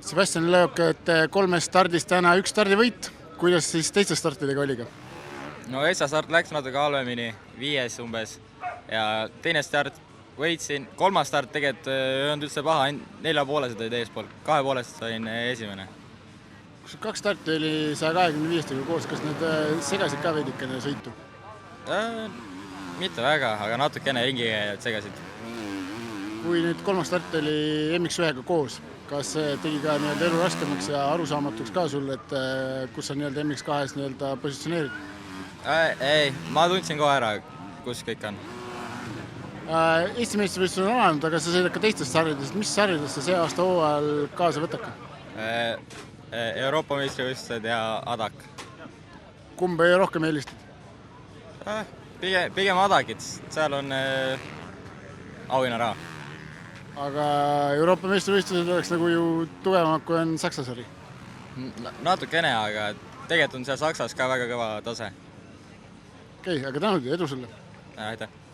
Sebastian Leok, et 3 stardist täna 1 stardivõit. Kuidas siis teiste startidega oli? No start läks natuke halvemini, 5 umbes. Ja teine start võitsin, 3. start tegelikult ei olnud üldse paha, 4,5 olid eespool, 2,5 sain esimene. 2 starti oli 125-ga koos, kas need segasid ka veidikene sõitu? Mitte väga, aga natukene ringikäijad segasid. Kui nüüd 3. start oli MX1-ga koos, kas see tegi ka elu raskemaks ja arusaamatuks ka sulle, et kus sa MX2-s positsioneerid? Ei, ma tundsin kohe ära, kus kõik on. Eesti meistrivõistlused on alanud, aga sa sõidad ka teistest sarjadest. Mis sarjadest sa see aasta hooajal kaasa võtad? Euroopa meistrivõistlused ja ADAC. Kumba rohkem eelistad? Pigem ADAC-it, seal on auhinnaraha. Aga Euroopa meistrivõistlused oleks nagu ju tugevamad, kui on Saksa sari? Natukene, aga tegelikult on seal Saksas ka väga kõva tase. Okei, aga tänud ja edu sulle! Aitäh!